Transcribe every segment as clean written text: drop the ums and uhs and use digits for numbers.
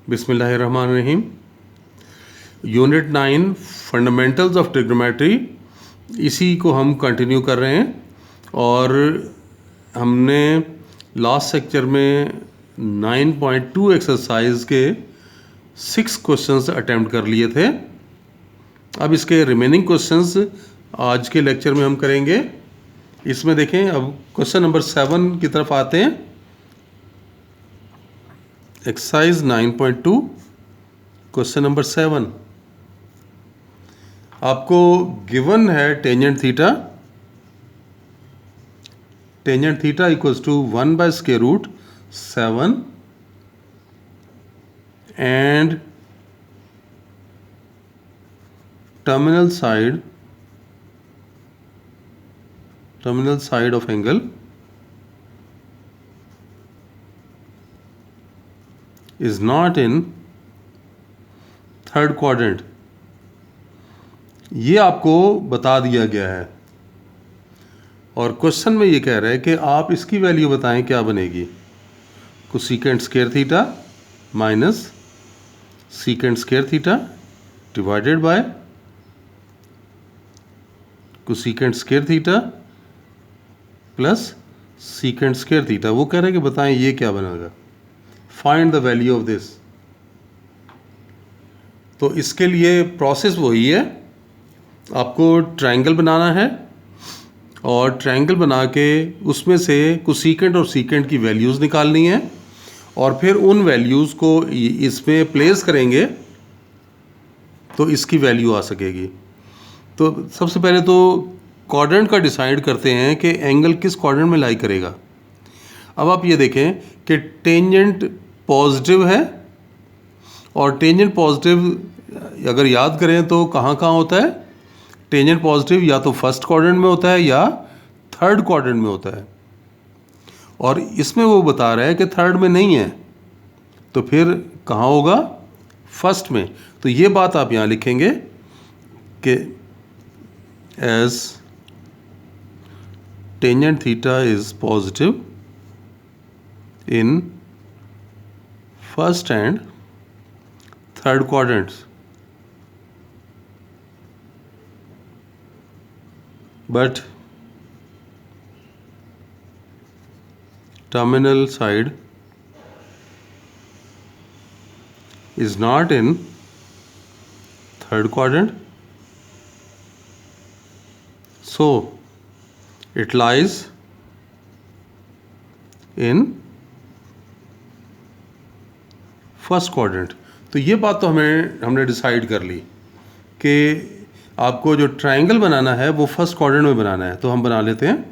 बिस्मिल्लाहिर्रहमानिर्रहीम। Unit 9 fundamentals of trigonometry, इसी को हम कंटिन्यू कर रहे हैं। और हमने लास्ट लेक्चर में 9.2 एक्सरसाइज के 6 क्वेश्चंस अटेम्प्ट कर लिए थे। अब इसके रिमेनिंग क्वेश्चंस आज के लेक्चर में हम करेंगे। इसमें देखें, अब क्वेश्चन नंबर 7 की तरफ आते हैं। एक्सरसाइज 9.2 क्वेश्चन नंबर 7 आपको गिवन है tangent theta equals to 1/√7 and terminal side of angle is not in third quadrant। ये आपको बता दिया गया है और क्वेश्चन में ये कह रहा है कि आप इसकी वैल्यू बताएं क्या बनेगी। Cosecant square theta minus secant square theta divided bye cosecant square theta plus secant square theta. वो कह रहे हैं कि बताएं ये क्या बनेगा, find the value of this. तो इसके लिए प्रोसेस वही है, आपको ट्रायंगल बनाना है और ट्रायंगल बना के उसमें से कोसेकेंट और सेकेंट की वैल्यूज़ निकालनी है और फिर उन वैल्यूज़ को इसमें प्लेस करेंगे तो इसकी वैल्यू आ सकेगी। तो सबसे पहले तो क्वाड्रेंट का डिसाइड करते हैं कि एंगल किस क्वाड्रेंट में लाई करेगा। अब आप ये देखें कि टेंजेंट पॉजिटिव है और टेंजेंट पॉजिटिव अगर याद करें तो कहाँ कहाँ होता है। टेंजेंट पॉजिटिव या तो फर्स्ट क्वाड्रेंट में होता है या थर्ड क्वाड्रेंट में होता है, और इसमें वो बता रहा है कि थर्ड में नहीं है, तो फिर कहाँ होगा, फर्स्ट में। तो ये बात आप यहाँ लिखेंगे कि as tangent theta is positive in first and third quadrants, but terminal side is not in third quadrant, so it lies in first quadrant. तो ये बात तो हमने डिसाइड कर ली कि आपको जो ट्रायंगल बनाना है वो फर्स्ट क्वाड्रेंट में बनाना है। तो हम बना लेते हैं,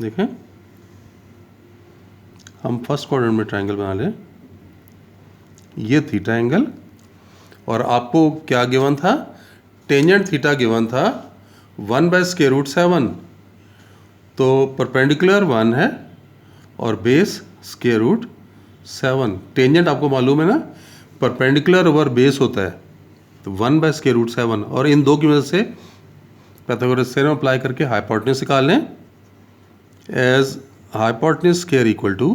देखें हम फर्स्ट क्वाड्रेंट में ट्रायंगल बना लें। ये थीटा एंगल और आपको क्या गिवन था, टेंजेंट थीटा गिवन था 1/√7। तो परपेंडिकुलर 1 है और बेस √7। टेंजेंट आपको मालूम है ना, परपेंडिकुलर ओवर बेस होता है, तो 1/√7। और इन दो की वजह से पाइथागोरस थ्योरम अप्लाई करके हाइपोटेन्यूज निकाल लें। As hypotenuse square equal to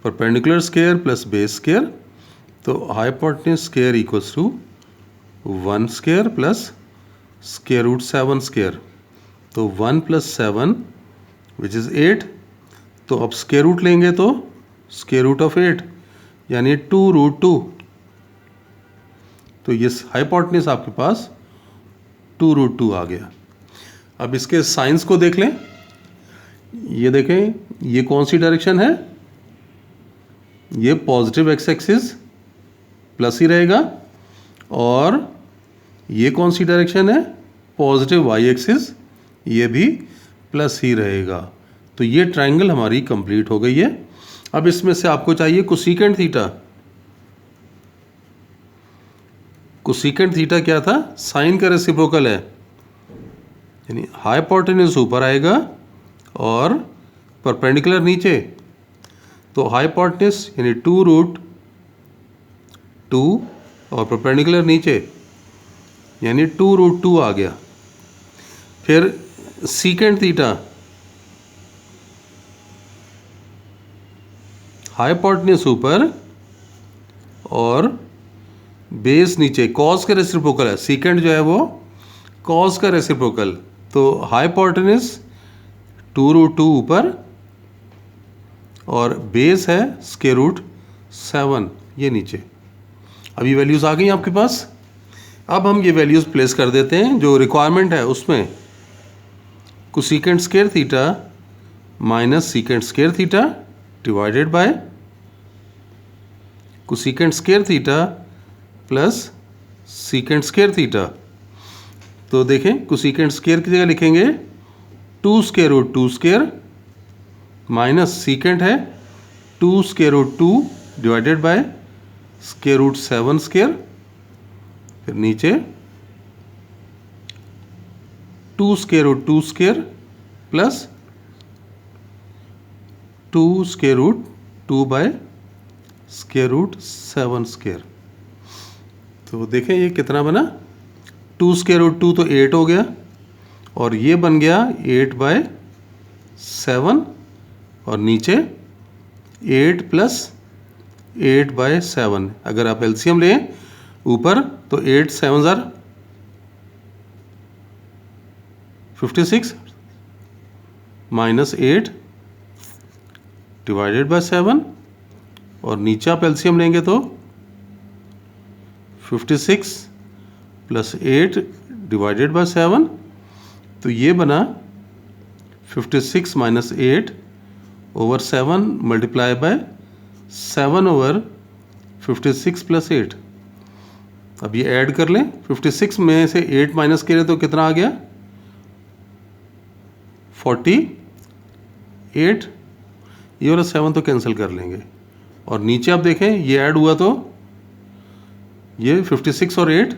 perpendicular square plus base square. तो hypotenuse square equals to 1 square plus √7 square. तो 1 + 7 विच इज़ 8। तो अब स्क्वायर रूट लेंगे तो √8 यानी 2√2। तो ये हाइपोटेन्यूज आपके पास 2√2 आ गया। अब इसके साइंस को देख लें। ये देखें, ये कौन सी डायरेक्शन है, ये पॉजिटिव एक्स एक्सिस प्लस ही रहेगा, और ये कौन सी डायरेक्शन है, पॉजिटिव वाई एक्सिस, ये भी प्लस ही रहेगा। तो ये ट्रायंगल हमारी कंप्लीट हो गई है। अब इसमें से आपको चाहिए कोसेकेंट थीटा। कोसेकेंट थीटा क्या था, साइन का रेसिप्रोकल है, यानी हाइपोटेन्यूज ऊपर आएगा और परपेंडिकुलर नीचे। तो हाइपोटेन्यूज यानी 2√2 और परपेंडिकुलर नीचे यानी 2√2 आ गया। फिर सेकेंट थीटा, हाइपोटेन्यूज ऊपर और बेस नीचे, कॉस का रेसिप्रोकल है, सीकेंड जो है वो कॉस का रेसिप्रोकल, तो हाइपोटेन्यूज 2√2 ऊपर और बेस है √7 ये नीचे। अब ये वैल्यूज़ आ गई आपके पास। अब हम ये वैल्यूज़ प्लेस कर देते हैं जो रिक्वायरमेंट है उसमें। Cosecant square theta minus secant square theta divided bye cosecant square theta plus secant square theta. तो देखें कोसेकेंट स्क्वायर की जगह लिखेंगे 2√2² माइनस सीकेंट है 2√2 डिवाइडेड बाय √7², फिर नीचे 2√2² प्लस 2√2 बाय √7²। तो देखें ये कितना बना, 2√2 तो 8 हो गया और ये बन गया 8/7 और नीचे 8 + 8/7। अगर आप एलसीएम लें ऊपर तो 8 7 ज़ार 56 माइनस 8 डिवाइडेड बाय 7 और नीचे आप एलसीएम लेंगे तो 56 + 8 डिवाइडेड बाय 7, तो ये बना 56 - 8 ओवर 7 मल्टीप्लाई बाय 7 ओवर 56 + 8। अब ये ऐड कर लें, 56 में से 8 माइनस करें तो कितना आ गया 48। ये वाला 7 तो कैंसिल कर लेंगे और नीचे आप देखें ये ऐड हुआ तो ये 56 और 8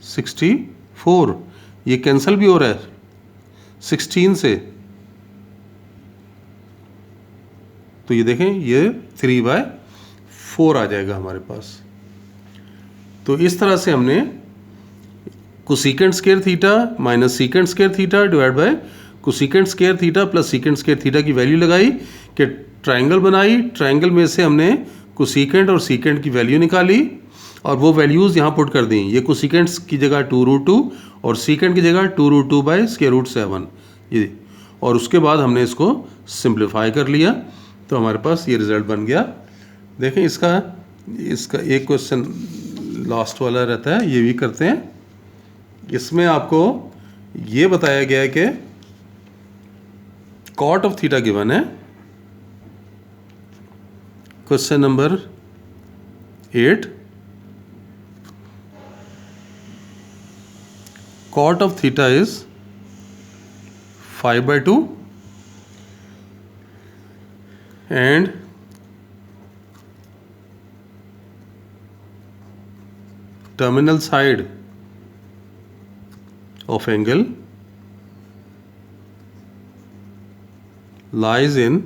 64, ये कैंसिल भी हो रहा है 16 से, तो ये देखें ये 3/4 आ जाएगा हमारे पास। तो इस तरह से हमने cosecant square theta minus secant square theta divide by cosecant square theta plus secant square theta की वैल्यू लगाई कि ट्रायंगल बनाई, ट्रायंगल में से हमने कोसेकेंट और सीकेंट की वैल्यू निकाली और वो वैल्यूज़ यहाँ पुट कर दी। ये कोसेकेंट की जगह 2√2 और सीकेंट की जगह 2√2 बाय √7 ये, और उसके बाद हमने इसको सिंप्लीफाई कर लिया तो हमारे पास ये रिज़ल्ट बन गया। देखें इसका एक क्वेश्चन लास्ट वाला रहता है, ये भी करते हैं। इसमें आपको ये बताया गया है कि कॉट ऑफ थीटा गिवन है, question number 8। Cot of theta is 5/2 and terminal side of angle lies in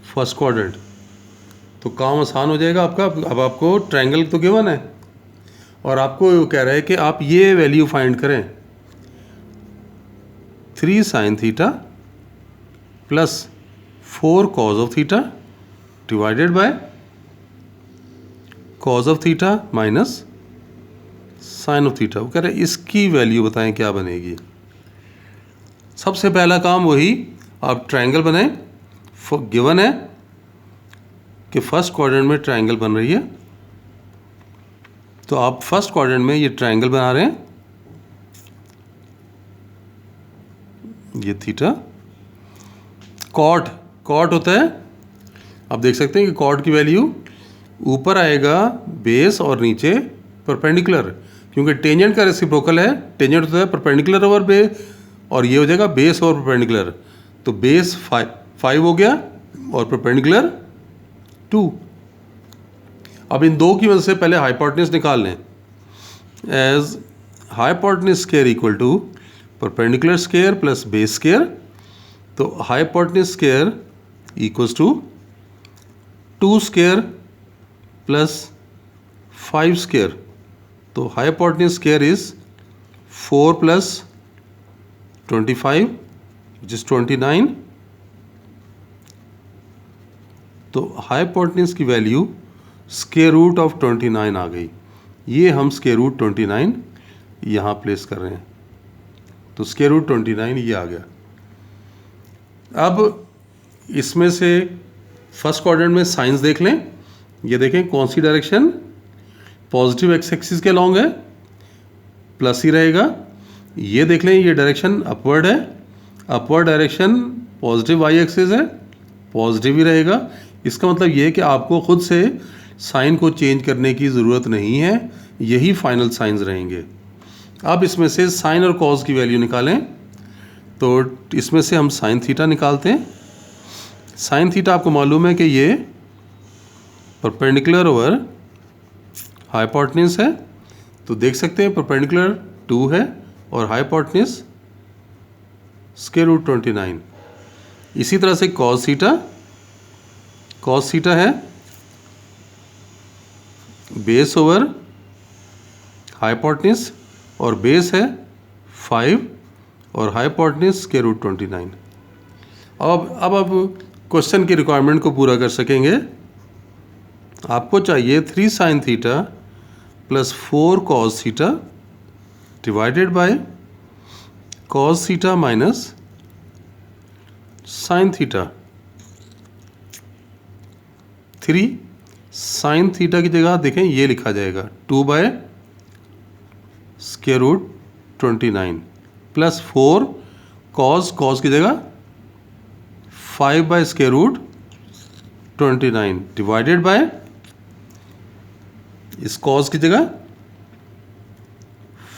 first quadrant. तो काम आसान हो जाएगा आपका। अब आपको ट्रायंगल तो गिवन है और आपको कह रहा है कि आप ये वैल्यू फाइंड करें 3 sin theta plus 4 cos of theta divided by cos of theta minus sine of theta. वो कह रहे हैं इसकी वैल्यू बताएं क्या बनेगी। सबसे पहला काम वही, आप ट्रायंगल बनाएं। गिवन है कि फर्स्ट क्वाड्रेंट में ट्रायंगल बन रही है, तो आप फर्स्ट क्वाड्रेंट में ये ट्रायंगल बना रहे हैं, ये थीटा। कॉट होता है, आप देख सकते हैं कि कॉट की वैल्यू ऊपर आएगा बेस और नीचे परपेंडिकुलर, क्योंकि टेंजेंट का रेसिप्रोकल है। टेंजेंट होता है परपेंडिकुलर ओवर बेस और ये हो जाएगा बेस ओवर परपेंडिकुलर। तो बेस 5 हो गया और परपेंडिकुलर 2। अब इन दो की वजह से पहले हाइपोटेन्यूज निकाल लें। As hypotenuse square equal to perpendicular square plus base square, तो hypotenuse square equals to 2 square plus 5 square. तो hypotenuse square is 4 + 25 which is 29 तो हाइपोटेन्यूज की वैल्यू स्क्वायर रूट ऑफ 29 आ गई। ये हम स्क्वायर रूट 29 यहाँ प्लेस कर रहे हैं, तो स्क्वायर रूट 29 ये आ गया। अब इसमें से फर्स्ट क्वाड्रेंट में साइंस देख लें। ये देखें कौन सी डायरेक्शन पॉजिटिव एक्स एक्सिस के लॉन्ग है, प्लस ही रहेगा। ये देख लें ये डायरेक्शन अपवर्ड है, upward direction positive y axis है, पॉजिटिव ही रहेगा। इसका मतलब ये है कि आपको खुद से साइन को चेंज करने की ज़रूरत नहीं है, यही फाइनल साइंस रहेंगे। अब इसमें से साइन और कॉस की वैल्यू निकालें, तो इसमें से हम साइन थीटा निकालते हैं। साइन थीटा आपको मालूम है कि ये परपेंडिकुलर ओवर हाइपोटेन्यूज है, तो देख सकते हैं परपेंडिकुलर 2 है और हाइपोटेन्यूज स्क्वायर रूट 29। इसी तरह से कॉस थीटा है बेस ओवर हाइपोटेन्यूज और बेस है 5 और हाइपोटेन्यूज स्क्वायर रूट 29। अब क्वेश्चन की रिक्वायरमेंट को पूरा कर सकेंगे। आपको चाहिए 3 sine theta plus 4 cos theta divided by cos theta minus sine theta. 3 sine theta की जगह देखें ये लिखा जाएगा 2 by square root 29 plus 4 cos की जगह 5 by square root 29 divided by इस कॉस की जगह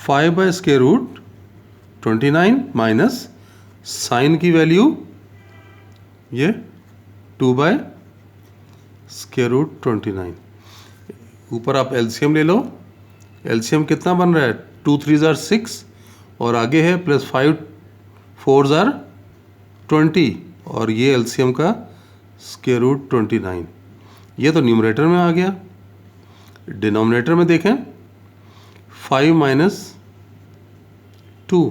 5 by square root 29 minus sine की वैल्यू ये 2 बाय स्क्वायर रूट 29। ऊपर आप एलसीएम ले लो। एलसीएम कितना बन रहा है 2 3 जार 6 और आगे है प्लस 5 4 जार 20 और ये एलसीएम का स्क्वायर रूट 29। ये तो न्यूमरेटर में आ गया। डिनोमिनेटर में देखें 5 minus 2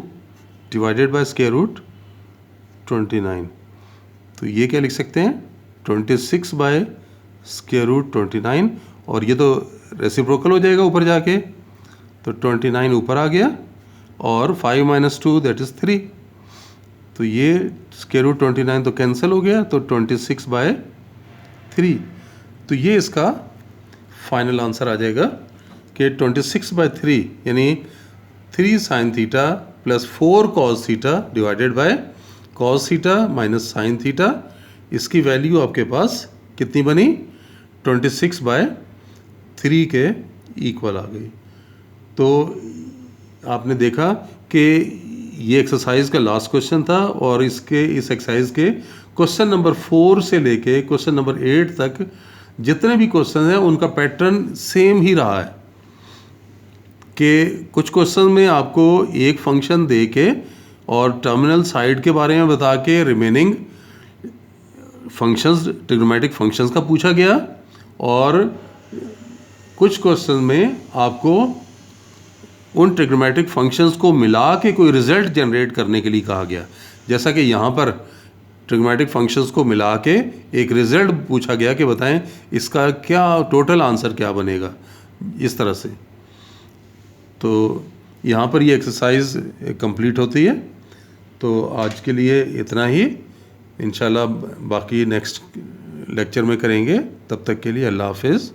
divided by square root 29, तो ये क्या लिख सकते हैं 26 बाय स्क्वायर रूट 29 और ये तो रेसिप्रोकल हो जाएगा ऊपर जाके, तो 29 ऊपर आ गया और 5 माइनस 2 दैट इज़ 3, तो ये स्क्वायर रूट 29 तो कैंसिल हो गया, तो 26 बाय 3। तो ये इसका फाइनल आंसर आ जाएगा कि 26 बाय 3 यानी 3 sine theta plus 4 cos theta divided by cos theta minus sine theta. इसकी वैल्यू आपके पास कितनी बनी 26 बाय 3 के इक्वल आ गई। तो आपने देखा कि ये एक्सरसाइज का लास्ट क्वेश्चन था और इस एक्सरसाइज के क्वेश्चन नंबर 4 से लेके क्वेश्चन नंबर 8 तक जितने भी क्वेश्चन हैं उनका पैटर्न सेम ही रहा है कि कुछ क्वेश्चन में आपको एक फंक्शन दे के और टर्मिनल साइड के बारे में बता के रिमेनिंग फंक्शंस ट्रिग्नोमेट्रिक फंक्शंस का पूछा गया और कुछ क्वेश्चन में आपको उन ट्रिग्नोमेट्रिक फंक्शंस को मिला के कोई रिजल्ट जनरेट करने के लिए कहा गया। जैसा कि यहाँ पर ट्रिग्नोमेट्रिक फंक्शंस को मिला के एक रिजल्ट पूछा गया कि बताएं इसका क्या टोटल आंसर क्या बनेगा, इस तरह से। तो यहाँ पर ये एक्सरसाइज कंप्लीट होती है। तो आज के लिए इतना ही, इंशाल्लाह बाकी नेक्स्ट लेक्चर में करेंगे। तब तक के लिए अल्लाह हाफिज़।